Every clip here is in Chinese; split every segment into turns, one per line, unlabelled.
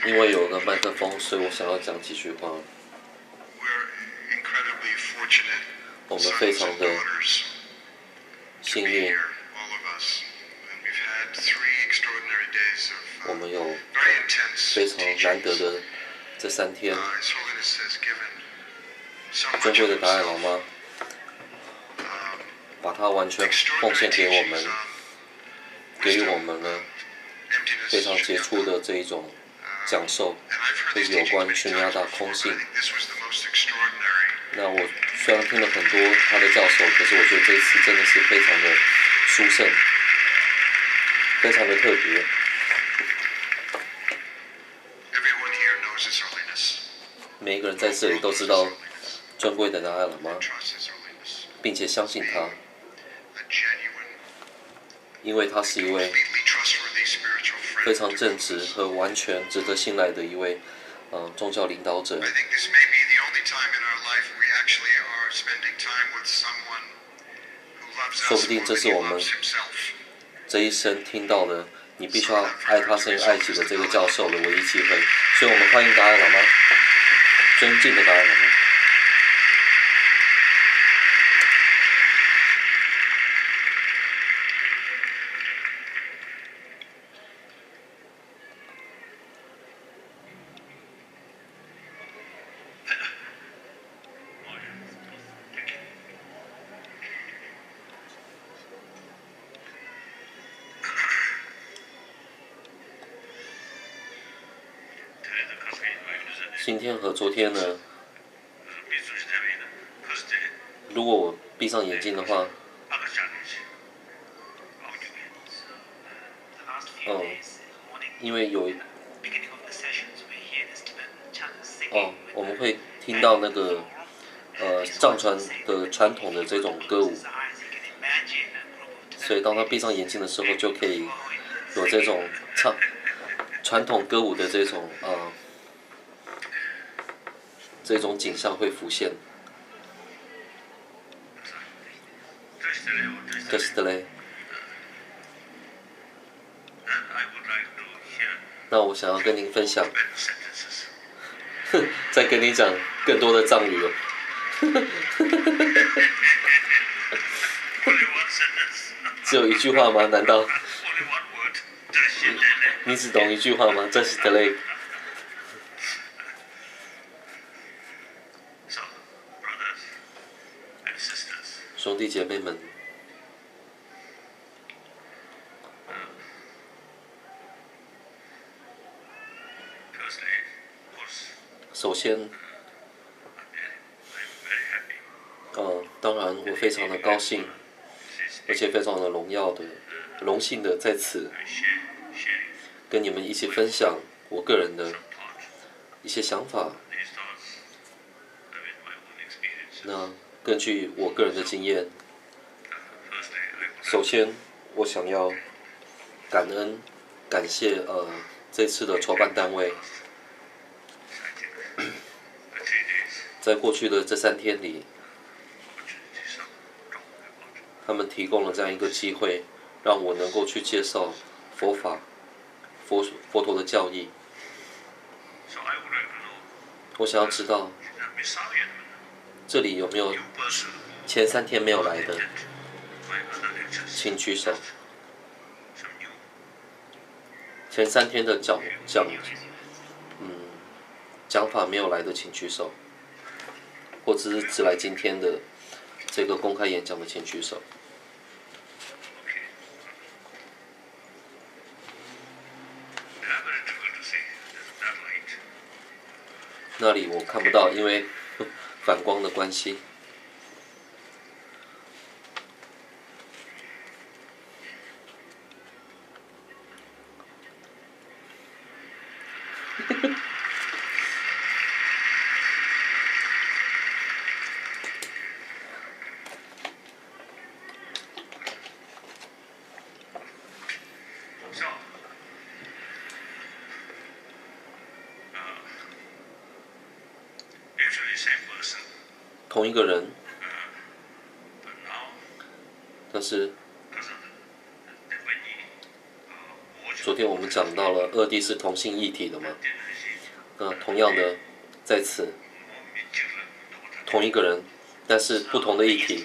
因为有个麦克风，所以我想要讲几句话。我们非常的幸运，我们有非常难得的这3天。尊贵的达赖喇嘛把它完全奉献给我们，给予我们了非常杰出的这一种讲授，就是有关悬崖大空性。那我虽然听了很多他的教授，可是我觉得这一次真的是非常的殊胜，非常的特别。每一个人在这里都知道尊贵的达赖喇嘛，并且相信他，因为他是一位非常正直和完全值得信赖的一位宗教领导者。说不定这是我们这一生听到的你必须要爱他胜于爱己的这个教授的唯一机会。所以我们欢迎达赖喇嘛，尊敬的达赖喇嘛。今天和昨天呢，如果我闭上眼睛的话，因为我们会听到那个藏传的传统的这种歌舞，所以当他闭上眼睛的时候，就可以有这种传统歌舞的这种景象会浮现。这是的嘞。那我想要跟您分享，再跟你讲更多的藏语哦。只有一句话吗？难道你只懂一句话吗？这是的嘞。兄弟姐妹们，首先，当然我非常的高兴，而且非常的荣幸的在此跟你们一起分享我个人的一些想法。那根据我个人的经验，首先我想要感谢这次的筹办单位，在过去的这3天里，他们提供了这样一个机会，让我能够去介绍佛法、佛陀的教义。我想要知道，这里有没有前3天没有来的，请举手。前3天的讲法没有来的，请举手。或者是只来今天的这个公开演讲的，请举手。那里我看不到，因为反光的关系。同一个人，但是昨天我们讲到了二 D 是同性一体的嘛，那同样的，在此同一个人，但是不同的议题。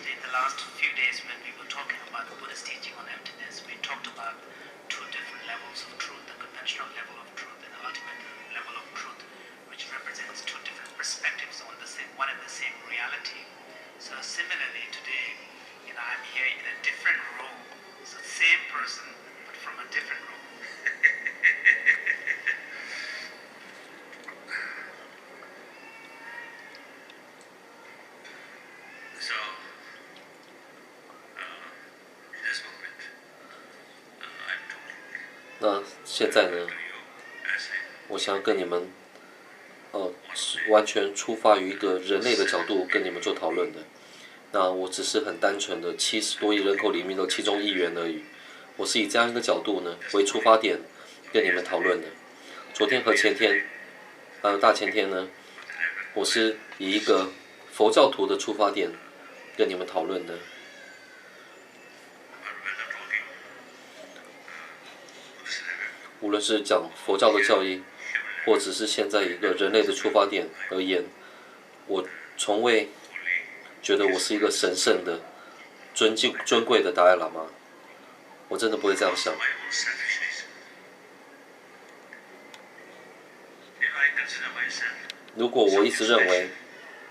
那现在呢，我想跟你们，完全出发于一个人类的角度跟你们做讨论的。那我只是很单纯的70多亿人口里面的其中1员而已。我是以这样一个角度呢为出发点跟你们讨论的。昨天和前天，还有大前天呢，我是以一个佛教徒的出发点跟你们讨论的。无论是讲佛教的教义，或者是现在一个人类的出发点而言，我从未觉得我是一个神圣的、尊贵的达赖喇嘛，我真的不会这样想。如果我一直认为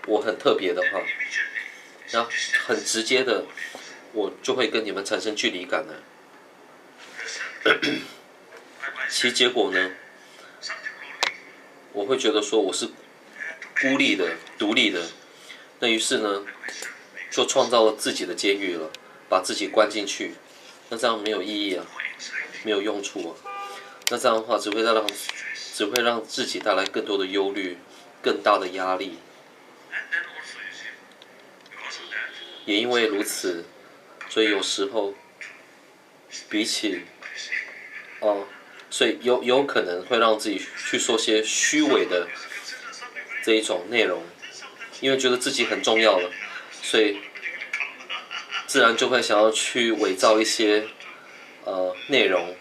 我很特别的话，那很直接的，我就会跟你们产生距离感了。其结果呢，我会觉得说我是孤立的、独立的，那于是呢，就创造了自己的监狱了，把自己关进去，那这样没有意义啊，没有用处啊，那这样的话只会让自己带来更多的忧虑、更大的压力。也因为如此，所以有时候比起所以有可能会让自己去说些虚伪的这一种内容，因为觉得自己很重要了，所以自然就会想要去伪造一些内容，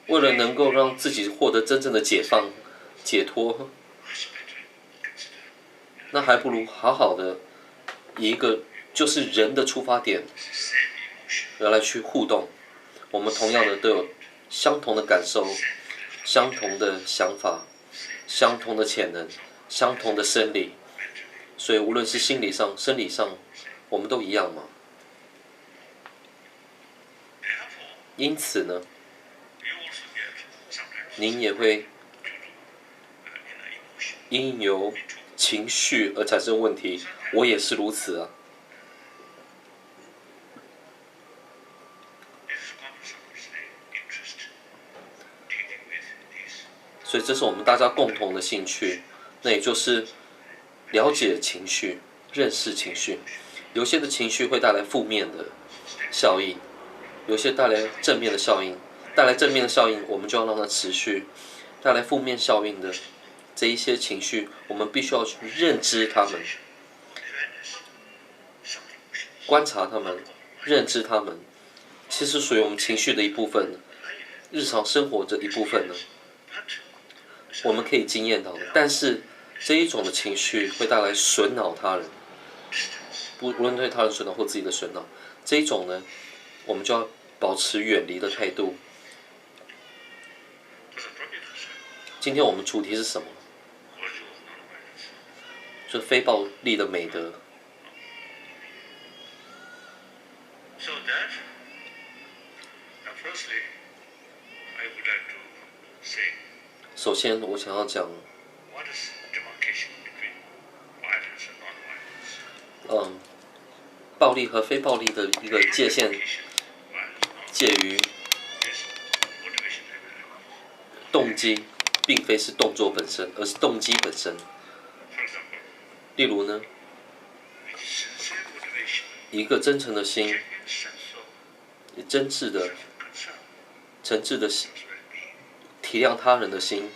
为了能够让自己获得真正的解放、解脱，那还不如好好的以一个就是人的出发点来去互动。我们同样的都有相同的感受、相同的想法、相同的潜能、相同的生理，所以无论是心理上、生理上，我们都一样嘛。因此呢，您也会因由情绪而产生问题，我也是如此啊。所以这是我们大家共同的兴趣，那也就是了解情绪、认识情绪。有些的情绪会带来负面的效应，有些带来正面的效应。带来正面的效应，我们就要让它持续；带来负面效应的这一些情绪，我们必须要去认知它们、观察它们、认知它们，其实属于我们情绪的一部分，日常生活的一部分呢。我们可以经验到的，但是这一种的情绪会带来损恼他人，无论对他人损恼或自己的损恼，这一种呢，我们就要保持远离的态度。今天我们主题是什么？是非暴力的美德。首先，我想要讲，暴力和非暴力的一个界限，介于动机，并非是动作本身，而是动机本身。例如呢，一个真诚的心，真挚的、诚挚的心。体谅他人的心，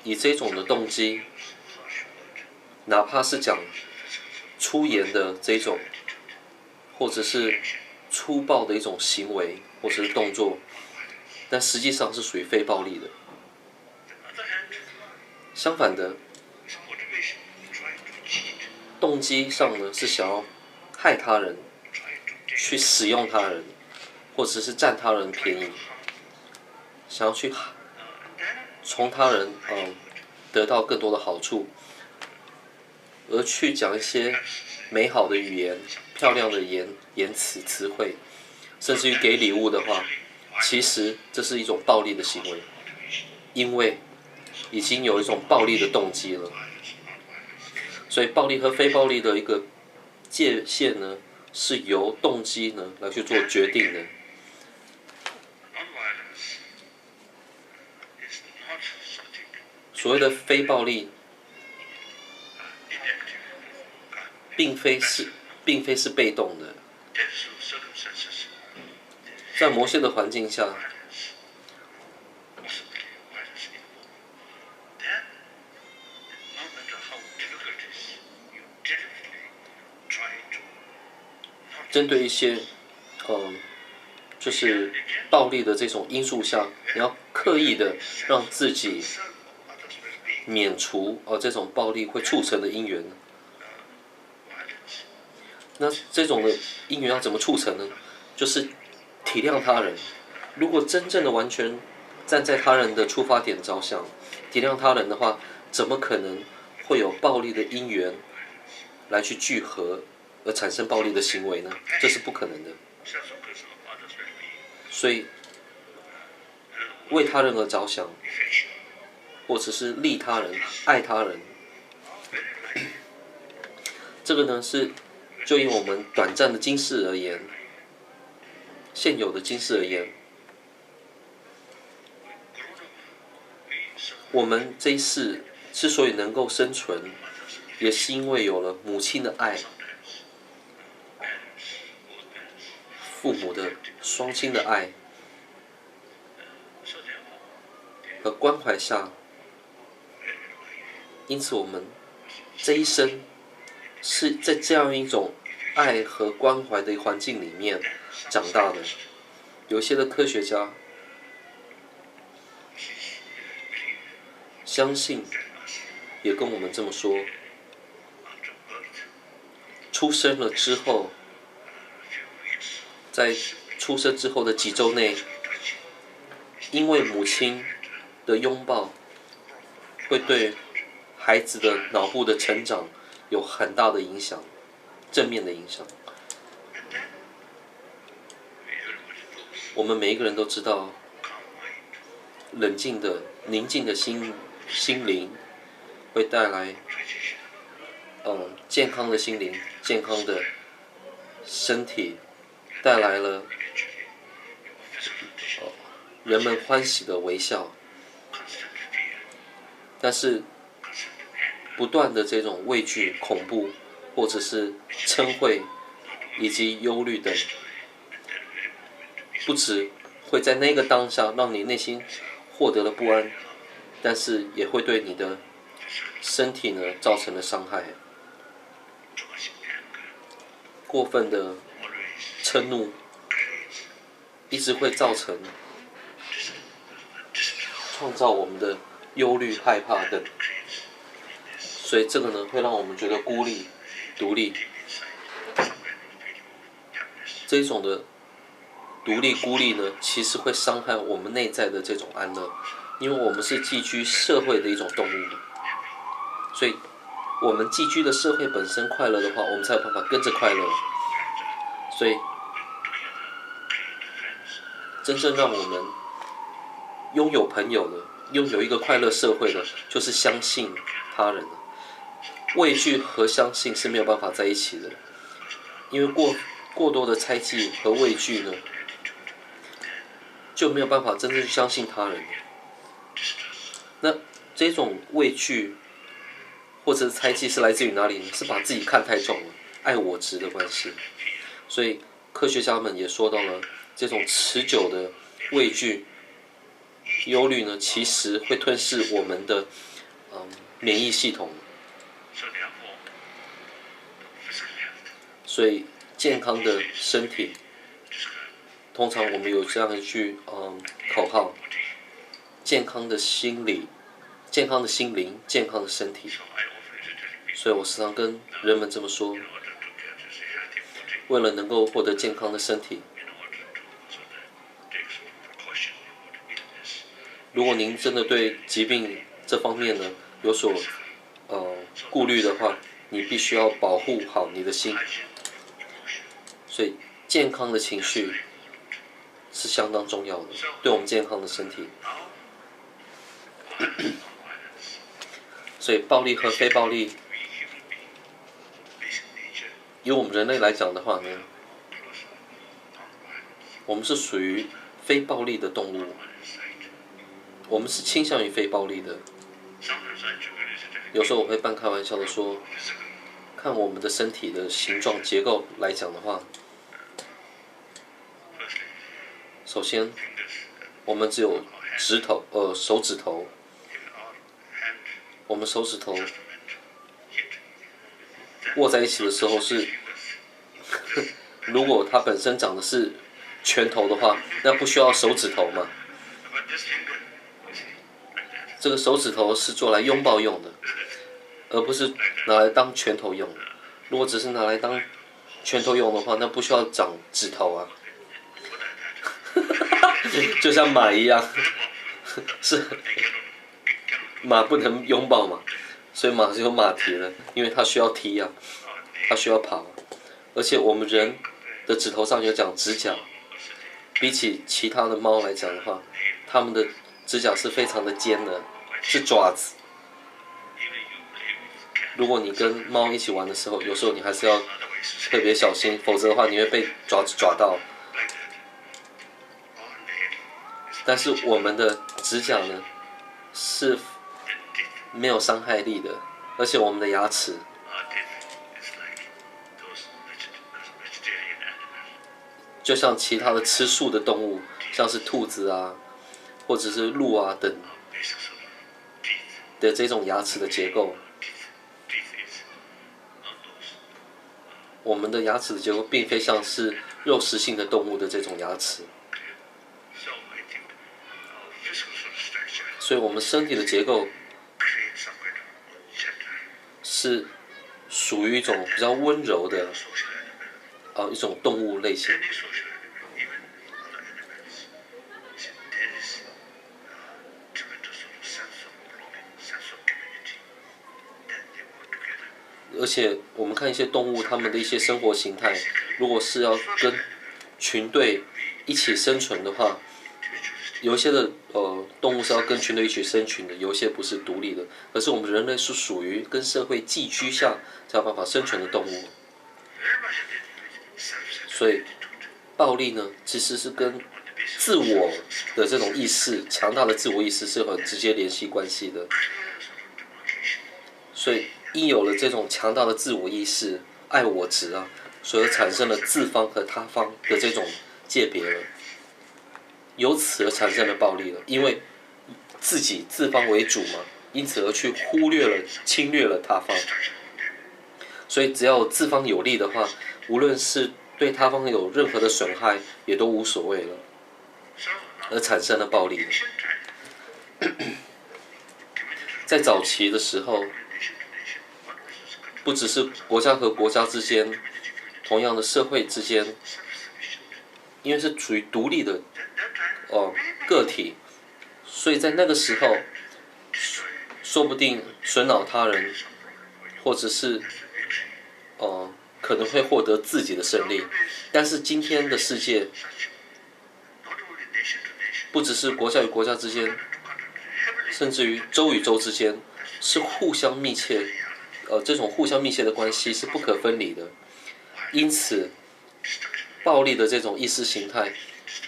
以这种的动机，哪怕是讲出言的这种或者是粗暴的一种行为或者是动作，但实际上是属于非暴力的。相反的，动机上呢是想要害他人，去使用他人，或者是占他人便宜，想要去从他人得到更多的好处，而去讲一些美好的语言、漂亮的言辞词汇，甚至于给礼物的话，其实这是一种暴力的行为，因为已经有一种暴力的动机了。所以暴力和非暴力的一个界限呢，是由动机呢来去做决定的。所谓的非暴力，并非是被动的，在某些的环境下，针对一些就是暴力的这种因素下，你要刻意的让自己免除这种暴力会促成的因缘。那这种的因缘要怎么促成呢？就是体谅他人。如果真正的完全站在他人的出发点着想，体谅他人的话，怎么可能会有暴力的因缘来去聚合而产生暴力的行为呢？这是不可能的。所以，为他人而着想，或者是利他人、爱他人，这个呢是就以我们短暂的今世而言，现有的今世而言，我们这一世之所以能够生存，也是因为有了母亲的爱，父母的双亲的爱和关怀下，因此我们这一生是在这样一种爱和关怀的环境里面长大的。有些的科学家相信，也跟我们这么说，出生了之后，在出生之后的几周内，因为母亲的拥抱，会对孩子的脑部的成长有很大的影响，正面的影响。我们每一个人都知道，冷静的、宁静的心灵会带来健康的心灵、健康的身体，带来了人们欢喜的微笑。但是不断的这种畏惧、恐怖，或者是嗔恚以及忧虑等，不只会在那个当下让你内心获得了不安，但是也会对你的身体呢造成了伤害。过分的嗔怒一直会造成创造我们的忧虑、害怕等，所以这个呢会让我们觉得孤立、独立。这种的独立、孤立呢，其实会伤害我们内在的这种安乐，因为我们是寄居社会的一种动物，所以我们寄居的社会本身快乐的话，我们才有办法跟着快乐。所以，真正让我们拥有朋友的，拥有一个快乐社会的，就是相信他人。畏惧和相信是没有办法在一起的，因为过多的猜忌和畏惧呢，就没有办法真正去相信他人。那这种畏惧或者猜忌是来自于哪里呢？是把自己看太重了，爱我执的关系。所以科学家们也说到了，这种持久的畏惧、忧虑呢，其实会吞噬我们的免疫系统。所以健康的身体，通常我们有这样一句口号：健康的心理、健康的心灵、健康的身体。所以我时常跟人们这么说：为了能够获得健康的身体，如果您真的对疾病这方面呢有所顾虑的话，你必须要保护好你的心。所以健康的情绪是相当重要的，对我们健康的身体。所以暴力和非暴力，以我们人类来讲的话呢，我们是属于非暴力的动物，我们是倾向于非暴力的。有时候我会半开玩笑的说，看我们的身体的形状结构来讲的话，首先我们只有手指头，我们手指头握在一起的时候是，如果它本身长的是拳头的话，那不需要手指头嘛。这个手指头是做来拥抱用的，而不是拿来当拳头用的。如果只是拿来当拳头用的话，那不需要长指头啊。就像马一样，是马不能拥抱嘛，所以马是有马蹄的，因为它需要踢啊，它需要跑。而且我们人的指头上有长指甲，比起其他的猫来讲的话，它们的指甲是非常的尖的，是爪子。如果你跟猫一起玩的时候，有时候你还是要特别小心，否则的话你会被爪子抓到。但是我们的指甲呢，是没有伤害力的，而且我们的牙齿就像其他的吃素的动物，像是兔子啊，或者是鹿啊等的这种牙齿的结构，我们的牙齿的结构并非像是肉食性的动物的这种牙齿。所以我们身体的结构是属于一种比较温柔的一种动物类型。而且我们看一些动物，它们的一些生活形态，如果是要跟群队一起生存的话，有一些的动物是要跟群队一起生存的，有一些不是独立的。可是我们人类是属于跟社会寄居下才有办法生存的动物。所以暴力呢，其实是跟自我的这种意识，强大的自我意识是很直接联系关系的。所以因有了这种强大的自我意识、爱我值啊，所以产生了自方和他方的这种界别了。由此而产生了暴力了，因为自方为主嘛，因此而去忽略了、侵略了他方。所以只要自方有利的话，无论是对他方有任何的损害，也都无所谓了，而产生了暴力了。在早期的时候，不只是国家和国家之间，同样的社会之间，因为是属于独立的个体，所以在那个时候，说不定损恼他人，或者是可能会获得自己的胜利。但是今天的世界，不只是国家与国家之间，甚至于州与州之间，是互相密切，这种互相密切的关系是不可分离的。因此，暴力的这种意识形态，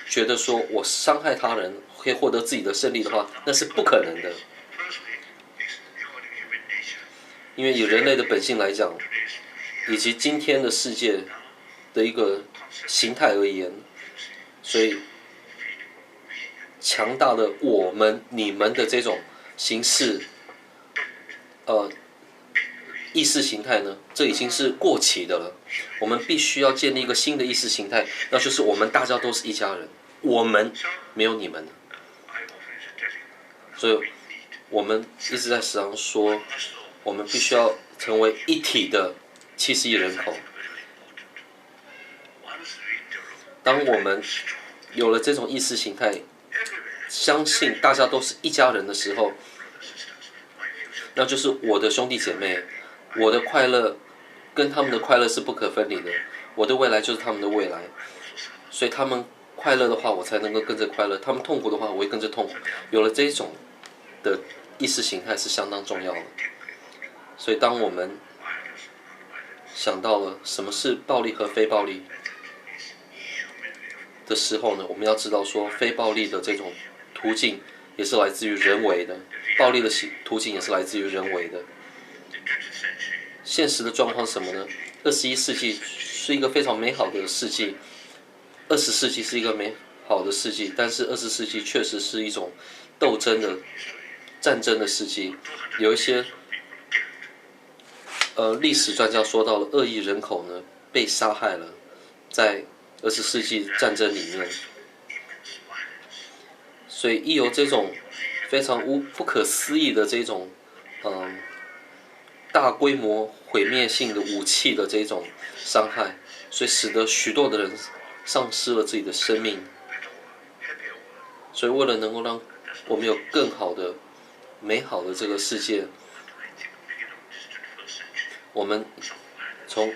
觉得说我伤害他人可以获得自己的胜利的话，那是不可能的。因为以人类的本性来讲，以及今天的世界的一个形态而言，所以强大的我们、你们的这种形式，意识形态呢，这已经是过期的了。我们必须要建立一个新的意识形态，那就是我们大家都是一家人，我们没有你们。所以我们一直在时常说，我们必须要成为一体的70亿人口。当我们有了这种意识形态，相信大家都是一家人的时候，那就是我的兄弟姐妹，我的快乐跟他们的快乐是不可分离的，我的未来就是他们的未来，所以他们快乐的话，我才能够跟着快乐；他们痛苦的话，我会跟着痛苦。有了这种的意识形态是相当重要的。所以当我们想到了什么是暴力和非暴力的时候呢，我们要知道说，非暴力的这种途径也是来自于人为的，暴力的途径也是来自于人为的。现实的状况是什么呢？21世纪是一个非常美好的世纪，20世纪是一个美好的世纪，但是20世纪确实是一种斗争的、战争的世纪。有一些历史专家说到了2亿人口呢被杀害了，在20世纪战争里面。所以一有这种非常不可思议的这种大规模毁灭性的武器的这种伤害，所以使得许多的人丧失了自己的生命。所以为了能够让我们有更好的美好的这个世界，我们从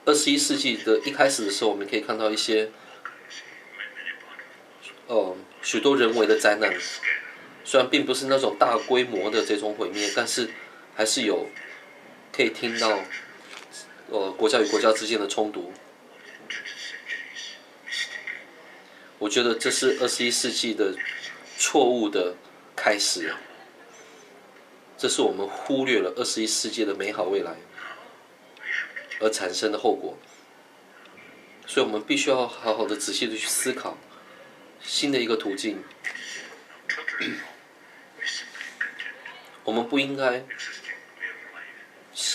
21世纪的一开始的时候，我们可以看到一些许多人为的灾难，虽然并不是那种大规模的这种毁灭，但是还是有可以听到国家与国家之间的冲突。我觉得这是21世纪的错误的开始，这是我们忽略了21世纪的美好未来而产生的后果。所以我们必须要好好的仔细的去思考新的一个途径。我们不应该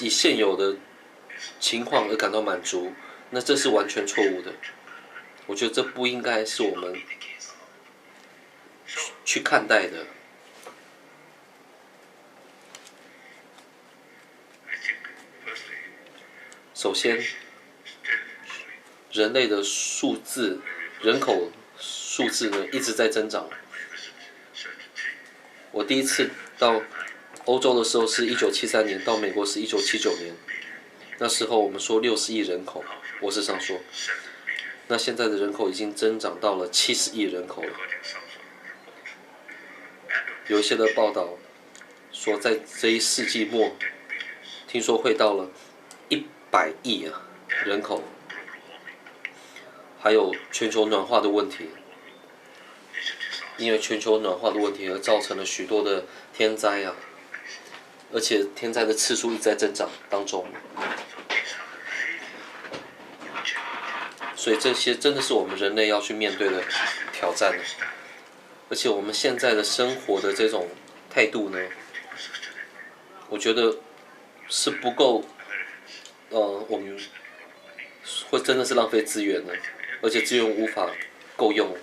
以现有的情况而感到满足，那这是完全错误的。我觉得这不应该是我们去看待的。首先，人类的数字，人口数字呢一直在增长。我第一次到欧洲的时候是1973年，到美国是1979年。那时候我们说60亿人口，我是上说。那现在的人口已经增长到了70亿人口了。有一些的报道说，在这一世纪末，听说会到了100亿人口。还有全球暖化的问题，因为全球暖化的问题而造成了许多的天灾而且天灾的次数一直在增长当中。所以这些真的是我们人类要去面对的挑战。而且我们现在的生活的这种态度呢，我觉得是不够，我们会真的是浪费资源的，而且资源无法够用。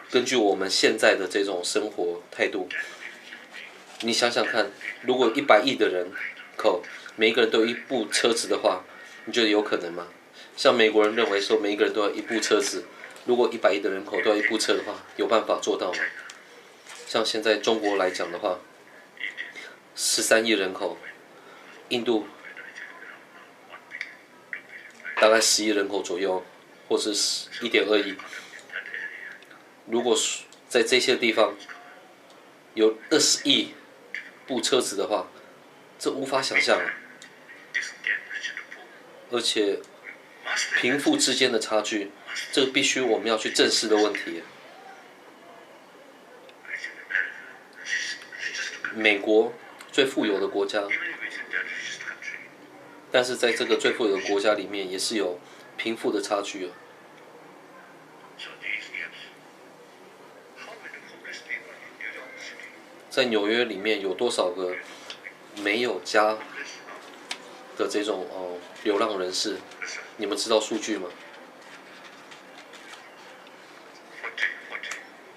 根据我们现在的这种生活态度，你想想看，如果100亿的人口，每一个人都有一部车子的话，你觉得有可能吗？像美国人认为说，每一个人都要一部车子，如果100亿的人口都要一部车的话，有办法做到吗？像现在中国来讲的话，13亿人口，印度大概10亿人口左右，或是1.2亿。如果在这些地方有20亿部车子的话，这无法想象。而且贫富之间的差距，这个必须我们要去正视的问题。美国最富有的国家，但是在这个最富有的国家里面，也是有贫富的差距。在纽约里面有多少个没有家的这种流浪人士，你们知道数据吗？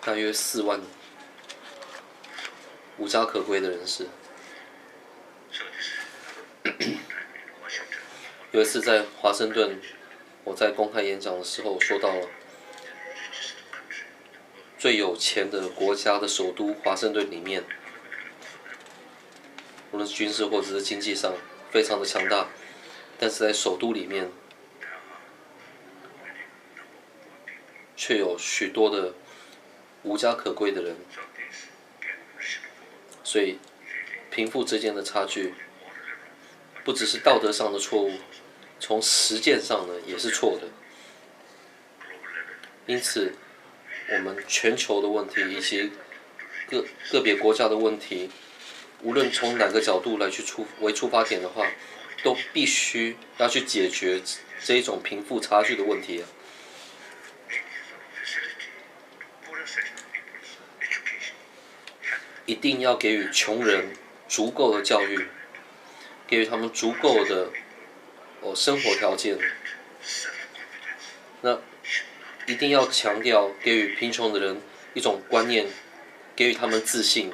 大约4万无家可归的人士。有一次在华盛顿，我在公开演讲的时候说到了，最有钱的国家的首都华盛顿里面，无论是军事或者是经济上非常的强大，但是在首都里面，却有许多的无家可归的人，所以贫富之间的差距，不只是道德上的错误，从实践上呢也是错的。因此，我们全球的问题以及个别国家的问题，无论从哪个角度来为出发点的话，都必须要去解决这一种贫富差距的问题。一定要给予穷人足够的教育，给予他们足够的生活条件。那一定要强调给予贫穷的人一种观念，给予他们自信，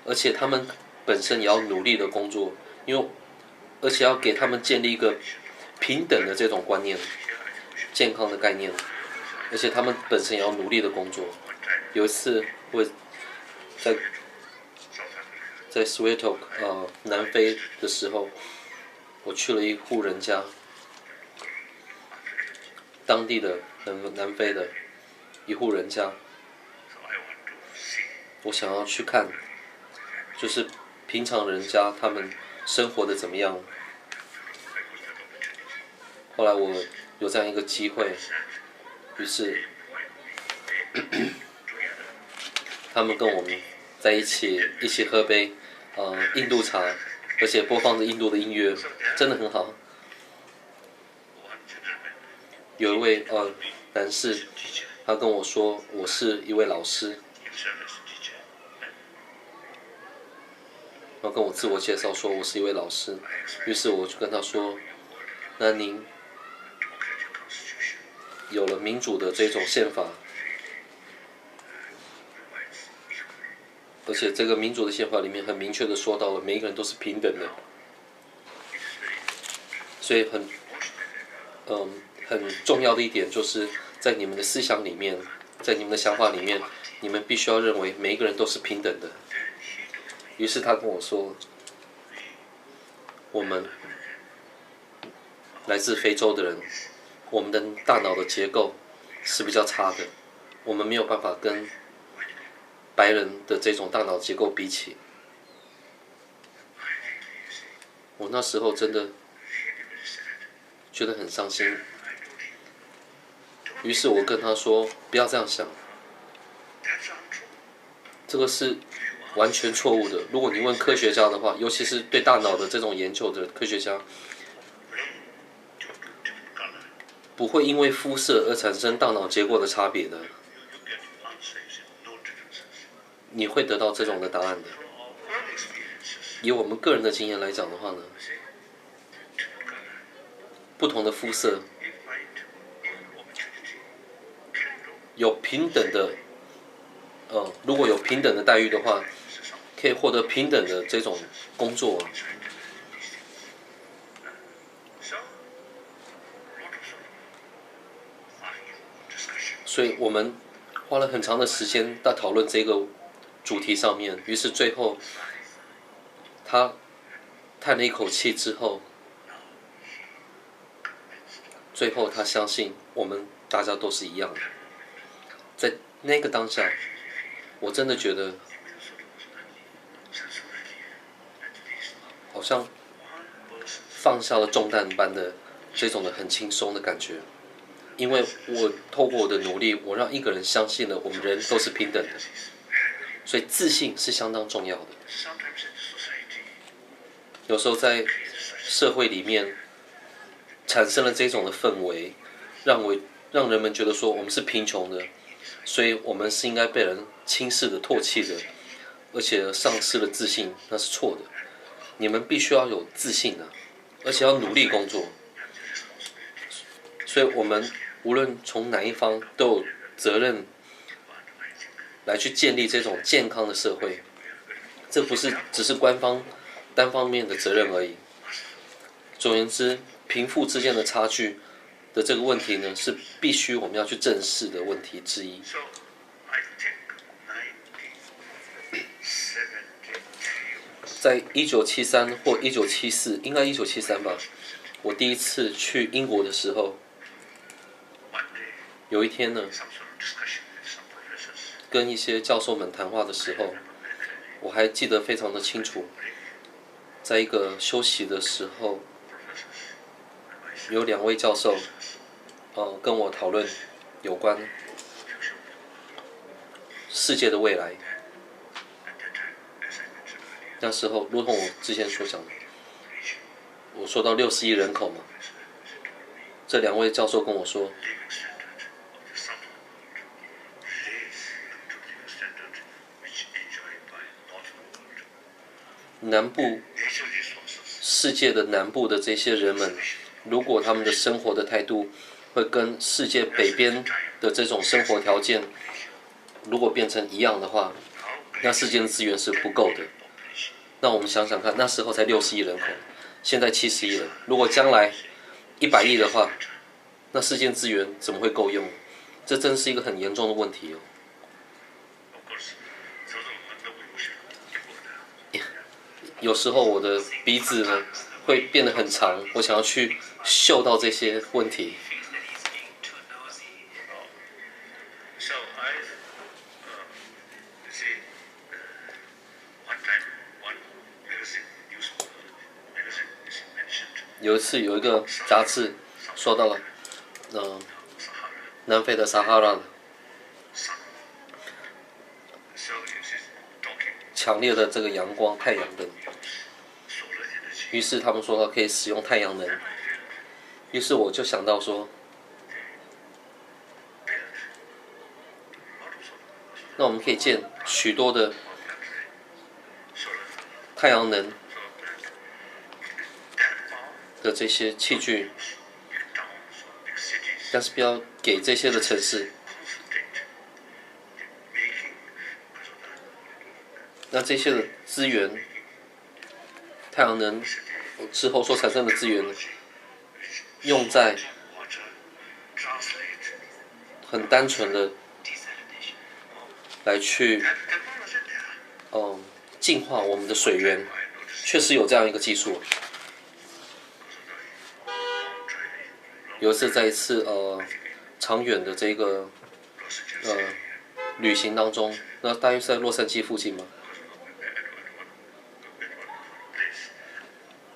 而且他们本身也要努力的工作，而且要给他们建立一个平等的这种观念、健康的概念，而且他们本身也要努力的工作。有一次我在 Swiatok 南非的时候，我去了一户人家，当地的南非的一户人家，我想要去看，就是平常人家他们生活的怎么样。后来我有这样一个机会，于是他们跟我们在一起喝杯印度茶，而且播放着印度的音乐，真的很好。有一位男士，他跟我说我是一位老师，然后跟我自我介绍说我是一位老师，于是我就跟他说，那您有了民主的这种宪法，而且这个民主的宪法里面很明确的说到了每一个人都是平等的，所以很重要的一点就是在你们的思想里面，在你们的想法里面，你们必须要认为每一个人都是平等的。于是他跟我说，我们来自非洲的人，我们的大脑的结构是比较差的，我们没有办法跟白人的这种大脑结构比起。我那时候真的觉得很伤心，于是我跟他说不要这样想，这个是完全错误的。如果你问科学家的话，尤其是对大脑的这种研究的科学家，不会因为肤色而产生大脑结构的差别的，你会得到这种的答案的。以我们个人的经验来讲的话呢，不同的肤色有平等的，如果有平等的待遇的话，可以获得平等的这种工作。所以我们花了很长的时间在讨论这个主题上面，于是最后他叹了一口气之后，最后他相信我们大家都是一样的。在那个当下，我真的觉得好像放下了重担般的这种的很轻松的感觉，因为我透过我的努力，我让一个人相信了我们人都是平等的，所以自信是相当重要的。有时候在社会里面产生了这种的氛围，让人们觉得说我们是贫穷的，所以我们是应该被人轻视的、唾弃的，而且丧失了自信，那是错的。你们必须要有自信的，而且要努力工作。所以我们无论从哪一方都有责任来去建立这种健康的社会。这不是只是官方单方面的责任而已。总而言之，贫富之间的差距的这个问题呢，是必须我们要去正视的问题之一。在1973或1974，应该1973吧，我第一次去英国的时候，有一天呢，跟一些教授们谈话的时候，我还记得非常的清楚。在一个休息的时候，有2位教授，跟我讨论有关世界的未来。那时候，如同我之前所讲的，我说到60亿人口嘛，这2位教授跟我说，南部世界的南部的这些人们，如果他们的生活的态度会跟世界北边的这种生活条件，如果变成一样的话，那世界的资源是不够的。那我们想想看，那时候才60亿人口，现在70亿了。如果将来100亿的话，那世界资源怎么会够用？这真是一个很严重的问题哦。有时候我的鼻子呢会变得很长，我想要去嗅到这些问题。有一次有一个杂志说到了，南非的撒哈拉强烈的这个阳光太阳灯，于是他们说可以使用太阳能，于是我就想到说，那我们可以建许多的太阳能的这些器具，但是不要给这些的城市。那这些的资源，太阳能之后所产生的资源呢，用在很单纯的来去净化我们的水源，确实有这样一个技术。有一次在一次长远的这个旅行当中，那大约是在洛杉矶附近嘛，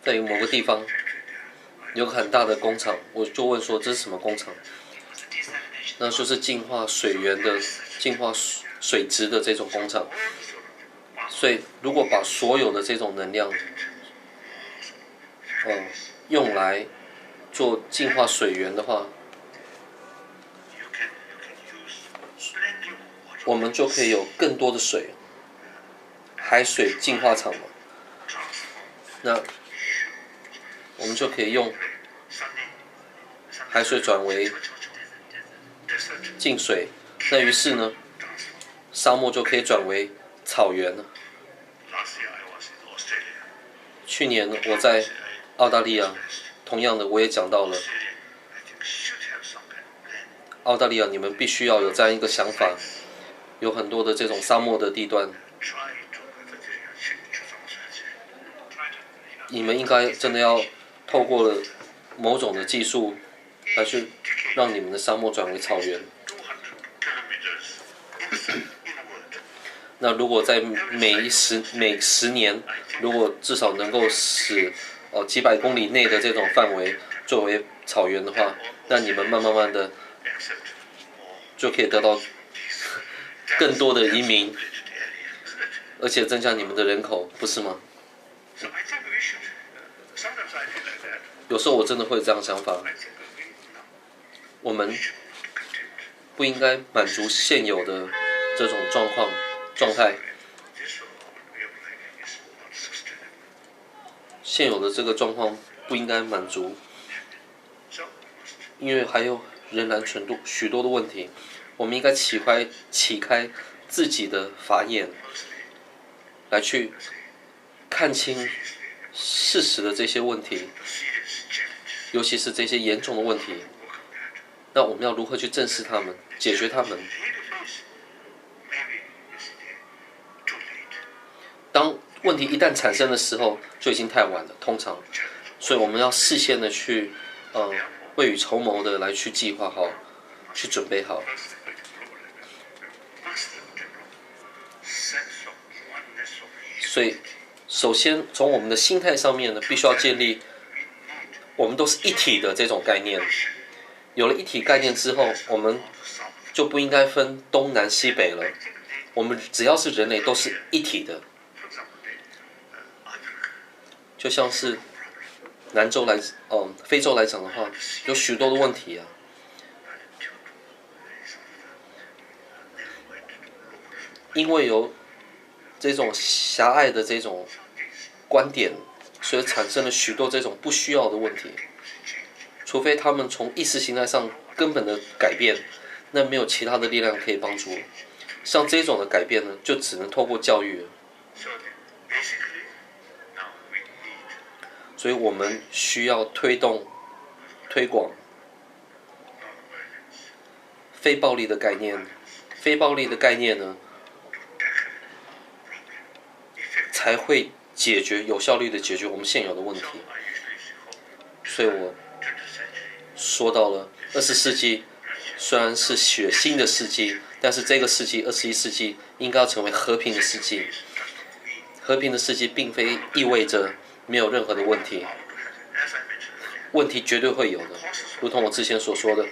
在某个地方有个很大的工厂，我就问说这是什么工厂？那就是净化水源的、净化水质的这种工厂。所以如果把所有的这种能量，用来做净化水源的话，我们就可以有更多的水，海水净化厂嘛。那我们就可以用海水转为净水，那于是呢，沙漠就可以转为草原了。去年我在澳大利亚，同样的我也讲到了，澳大利亚你们必须要有这样一个想法，有很多的这种沙漠的地段，你们应该真的要透过了某种的技术来去让你们的沙漠转为草原。那如果在每10年，如果至少能够使几百公里内的这种范围作为草原的话，那你们慢慢的就可以得到更多的移民，而且增加你们的人口，不是吗？有时候我真的会这样想法，我们不应该满足现有的这种状态，现有的这个状况不应该满足，因为还有仍然许多的问题，我们应该启开自己的法眼，来去看清事实的这些问题，尤其是这些严重的问题。那我们要如何去正视它们，解决它们？当问题一旦产生的时候，就已经太晚了，通常，所以我们要事先的去，未雨绸缪的来去计划好，去准备好。所以，首先从我们的心态上面呢，必须要建立，我们都是一体的这种概念。有了一体概念之后，我们就不应该分东南西北了。我们只要是人类，都是一体的。就像是非洲来讲的话，有许多的问题啊。因为有这种狭隘的这种观点，所以产生了许多这种不需要的问题。除非他们从意识形态上根本的改变，那没有其他的力量可以帮助。像这种的改变呢，就只能透过教育了。所以我们需要推广非暴力的概念。非暴力的概念呢，才会有效率的解决我们现有的问题。所以我说到了20世纪虽然是血腥的世纪，但是这个世纪21世纪应该要成为和平的世纪。和平的世纪并非意味着没有任何的问题，问题绝对会有的，如同我之前所说的，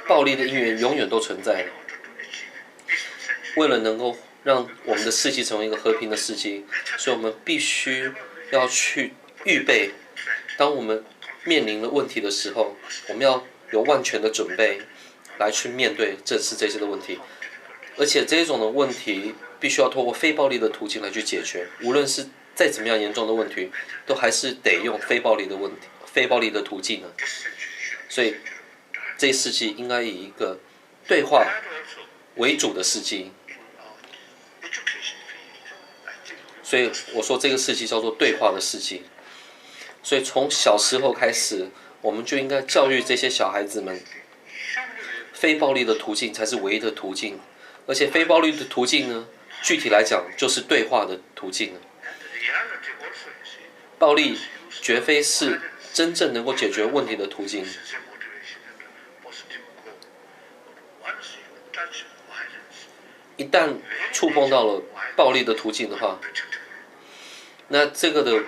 暴力的因缘永远都存在的。为了能够让我们的世纪成为一个和平的世纪，所以我们必须要去预备，当我们面临了问题的时候，我们要有万全的准备来去面对正视这些的问题。而且这种的问题必须要透过非暴力的途径来去解决，无论是再怎么样严重的问题，都还是得用非暴力的途径呢。所以这一世纪应该以一个对话为主的世纪。所以我说这个世纪叫做对话的世纪。所以从小时候开始，我们就应该教育这些小孩子们，非暴力的途径才是唯一的途径。而且非暴力的途径呢，具体来讲就是对话的途径。暴力绝非是真正能够解决问题的途径。一旦触碰到了暴力的途径的话，那这个的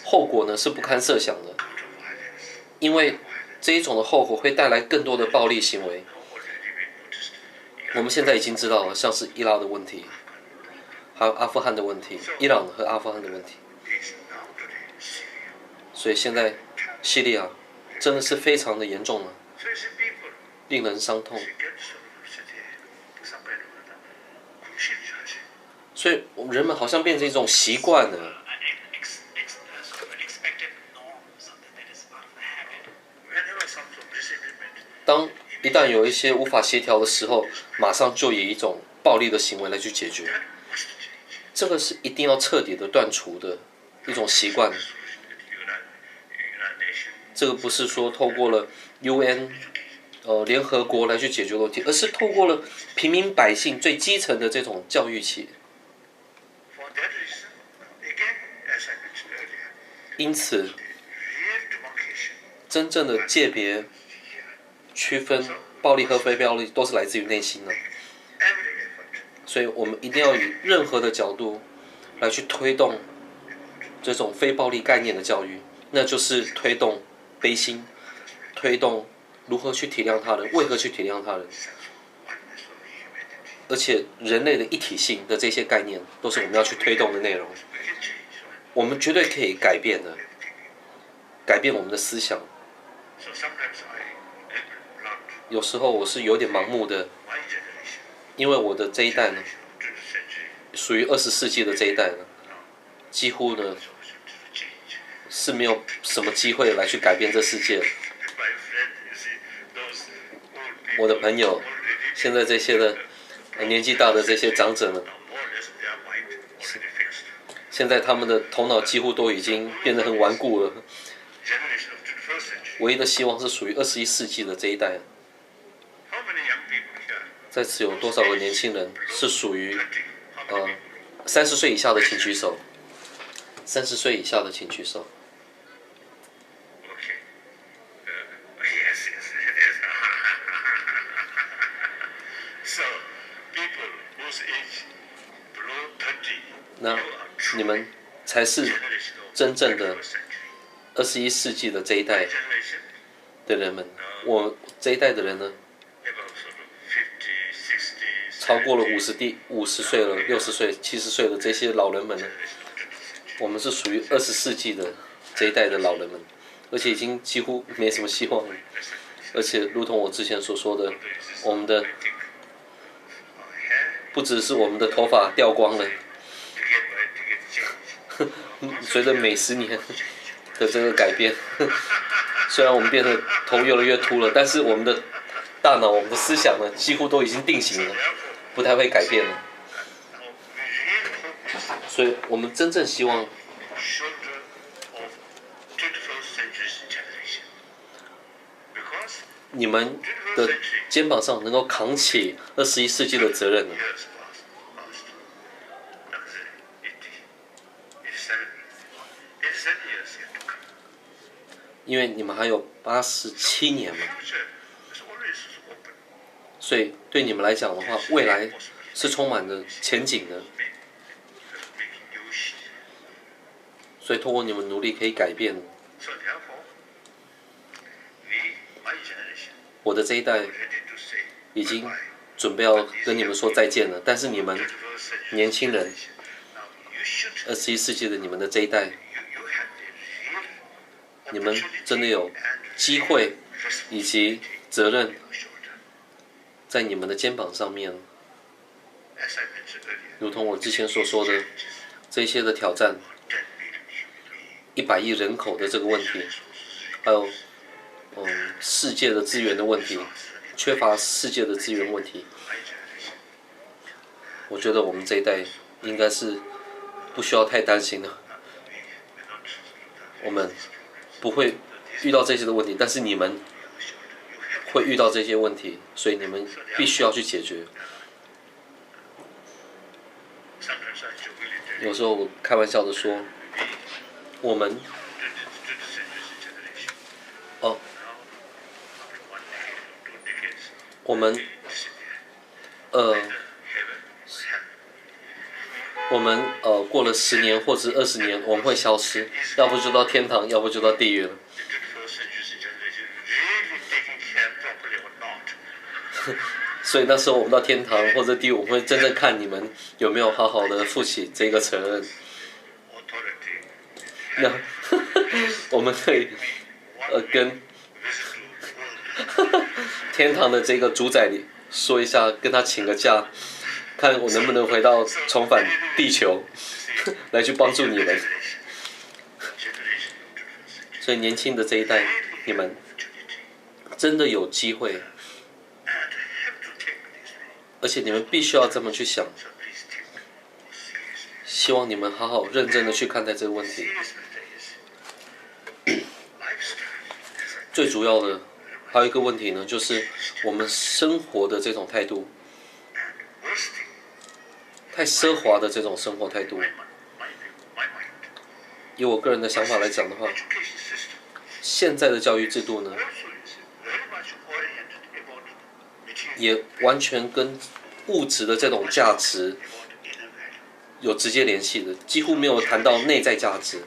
后果呢是不堪设想的，因为这一种的后果会带来更多的暴力行为。我们现在已经知道了，像是伊拉的问题，还有阿富汗的问题，伊朗和阿富汗的问题。所以现在叙利亚真的是非常的严重了，令人伤痛。所以人们好像变成一种习惯了。当一旦有一些无法协调的时候，马上就以一种暴力的行为来去解决。这个是一定要彻底的断除的一种习惯。这个不是说透过了 UN 联合国来去解决问题，而是透过了平民百姓最基层的这种教育起。因此，真正的界别区分暴力和非暴力都是来自于内心的。所以我们一定要以任何的角度来去推动这种非暴力概念的教育，那就是推动悲心，推动如何去体谅他人，为何去体谅他人，而且人类的一体性的这些概念都是我们要去推动的内容。我们绝对可以改变的，改变我们的思想。有时候我是有点盲目的，因为我的这一代呢，属于20世纪的这一代呢，几乎呢是没有什么机会来去改变这世界。我的朋友，现在这些的年纪大的这些长者们，现在他们的头脑几乎都已经变得很顽固了。唯一的希望是属于21世纪的这一代。在此有多少个年轻人是属于30岁以下的，请举手。30岁以下的，请举手。那你们才是真正的21世纪的这一代的人们。我这一代的人呢，超过了50岁了、60岁、70岁的这些老人们呢，我们是属于20世纪的这一代的老人们，而且已经几乎没什么希望了。而且，如同我之前所说的，我们的不只是我们的头发掉光了，随着每10年的这个改变，虽然我们变得头越来越秃了，但是我们的大脑、我们的思想呢，几乎都已经定型了，不太会改变了。所以我们真正希望你们的肩膀上能够扛起21世纪的责任呢。因为你们还有87年嘛，所以对你们来讲的话，未来是充满着前景的。所以通过你们努力可以改变。我的这一代已经准备要跟你们说再见了，但是你们年轻人，21世纪的你们的这一代，你们真的有机会以及责任在你们的肩膀上面。如同我之前所说的，这些的挑战，100亿人口的这个问题，还有世界的资源的问题，缺乏世界的资源问题，我觉得我们这一代应该是不需要太担心的。我们不会遇到这些的问题，但是你们会遇到这些问题，所以你们必须要去解决。有时候我开玩笑的说，我们过了10年或者20年，我们会消失，要不就到天堂，要不就到地狱了。所以那时候我们到天堂或者地狱，我们会真正看你们有没有好好的负起这个责任。那我们可以跟天堂的这个主宰里说一下，跟他请个假，看我能不能重返地球，来去帮助你们。所以年轻的这一代，你们真的有机会，而且你们必须要这么去想。希望你们好好认真的去看待这个问题。最主要的还有一个问题呢，就是我们生活的这种态度，太奢华的这种生活态度。以我个人的想法来讲的话，现在的教育制度呢，也完全跟物质的这种价值有直接联系的，几乎没有谈到内在价值。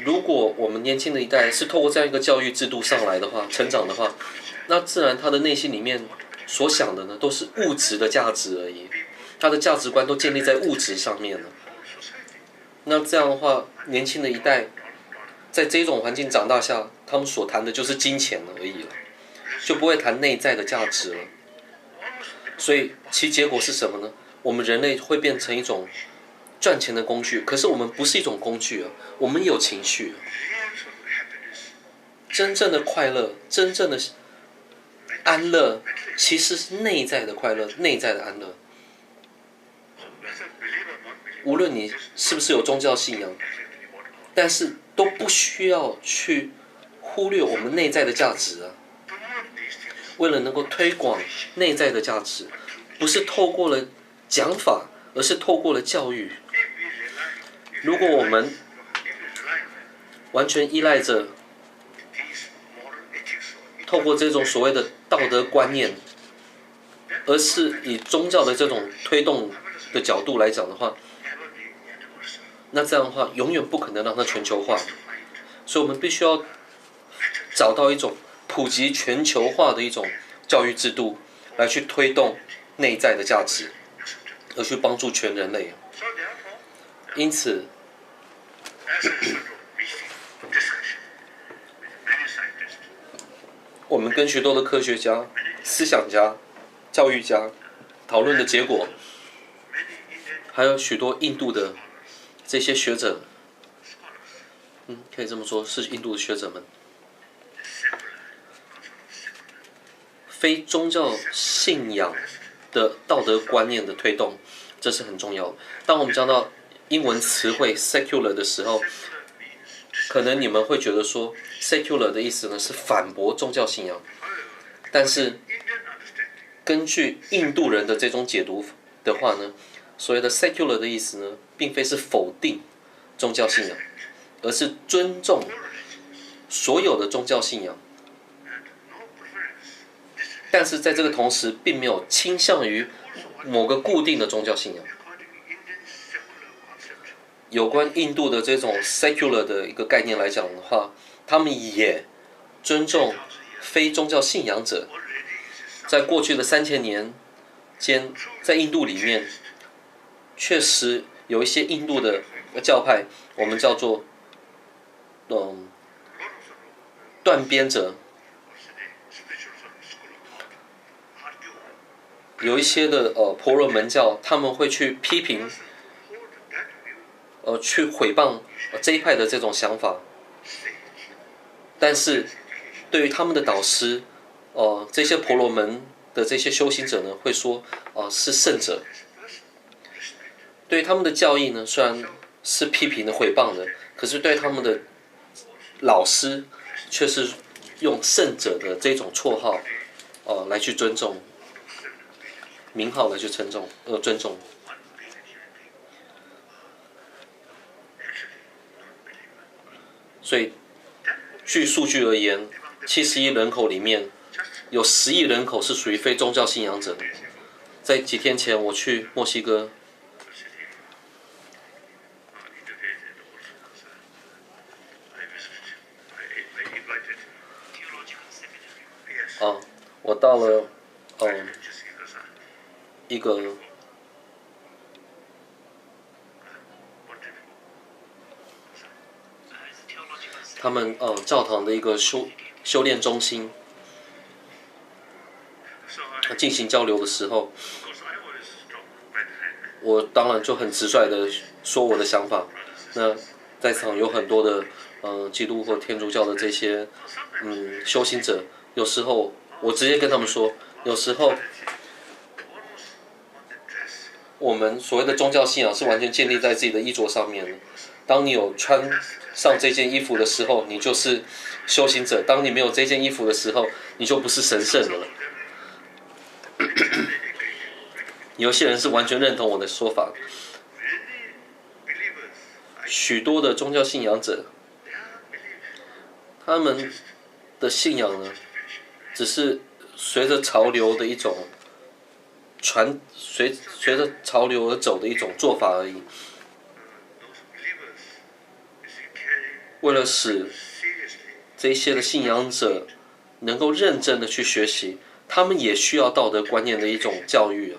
如果我们年轻的一代是透过这样一个教育制度上来的话，成长的话，那自然他的内心里面所想的呢，都是物质的价值而已，他的价值观都建立在物质上面了。那这样的话，年轻的一代在这种环境长大下，他们所谈的就是金钱而已了，就不会谈内在的价值了。所以其结果是什么呢？我们人类会变成一种赚钱的工具，可是我们不是一种工具啊，我们有情绪。真正的快乐，真正的安乐，其实是内在的快乐，内在的安乐。无论你是不是有宗教信仰，但是都不需要去忽略我们内在的价值啊。为了能够推广内在的价值，不是透过了讲法，而是透过了教育。如果我们完全依赖着透过这种所谓的道德观念，而是以宗教的这种推动的角度来讲的话，那这样的话永远不可能让它全球化。所以我们必须要找到一种普及全球化的一种教育制度，来去推动内在的价值，而去帮助全人类。因此，我们跟许多的科学家、思想家、教育家讨论的结果，还有许多印度的这些学者，可以这么说，是印度的学者们，非宗教信仰的道德观念的推动，这是很重要的。当我们讲到英文词汇 secular 的时候，可能你们会觉得说 secular 的意思呢是反驳宗教信仰，但是根据印度人的这种解读的话呢，所谓的 secular 的意思呢，并非是否定宗教信仰，而是尊重所有的宗教信仰，但是在这个同时，并没有倾向于某个固定的宗教信仰。有关印度的这种 secular 的一个概念来讲的话，他们也尊重非宗教信仰者。在过去的3000年间，在印度里面，确实有一些印度的教派，我们叫做断边者，有一些的婆罗门教，他们会去批评。去毁谤这一派的这种想法，但是对于他们的导师，这些婆罗门的这些修行者呢，会说，是圣者。对于他们的教义呢，虽然是批评的、毁谤的，可是对他们的老师，却是用圣者的这种绰号，来去尊重，名号来去尊重。所以，据数据而言，70亿人口里面，有10亿人口是属于非宗教信仰者的。在几天前，我去墨西哥，我到了一个他们教堂的一个修炼中心进行交流的时候，我当然就很直率的说我的想法。那在场有很多的基督或天主教的这些修行者，有时候我直接跟他们说，有时候我们所谓的宗教信仰是完全建立在自己的衣着上面的。当你有穿上这件衣服的时候，你就是修行者；当你没有这件衣服的时候，你就不是神圣的了。有些人是完全认同我的说法，许多的宗教信仰者，他们的信仰呢，只是随着潮流的一种随着潮流而走的一种做法而已。为了使这些的信仰者能够认真的去学习，他们也需要道德观念的一种教育。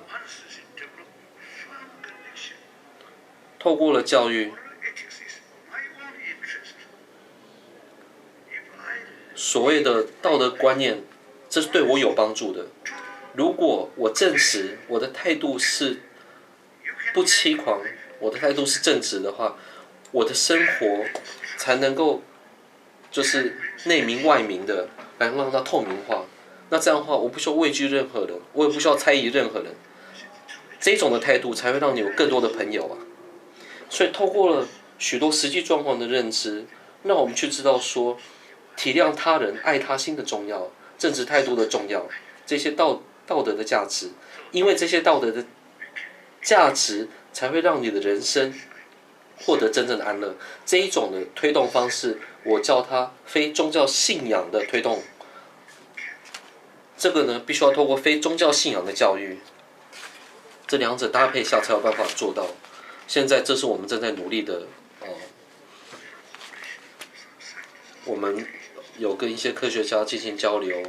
透过了教育，所谓的道德观念，这是对我有帮助的。如果我证实我的态度是不欺狂、我的态度是正直的话，我的生活才能够就是内明外明的来让它透明化。那这样的话，我不需要畏惧任何人，我也不需要猜疑任何人。这种的态度才会让你有更多的朋友啊。所以透过了许多实际状况的认知，让我们去知道说，体谅他人、爱他心的重要，正直态度的重要，这些道德的价值，因为这些道德的价值才会让你的人生获得真正的安乐。这一种的推动方式，我叫它非宗教信仰的推动。这个呢，必须要透过非宗教信仰的教育，这两者搭配下才有办法做到。现在这是我们正在努力的，我们有跟一些科学家进行交流，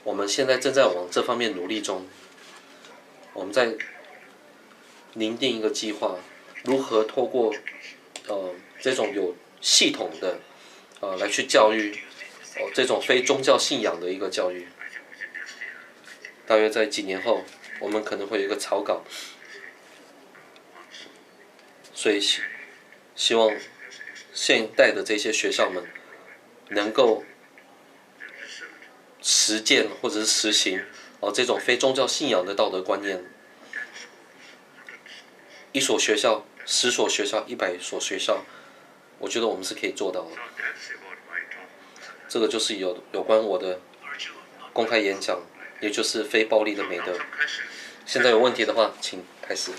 我们现在正在往这方面努力中。我们在拟定一个计划，如何透过这种有系统的来去教育这种非宗教信仰的一个教育。大约在几年后，我们可能会有一个草稿，所以希望现代的这些学校们能够实践或者是实行这种非宗教信仰的道德观念。1所学校、10所学校、100所学校，我觉得我们是可以做到的。这个就是有关我的公开演讲，也就是非暴力的美德。现在有问题的话，请开始。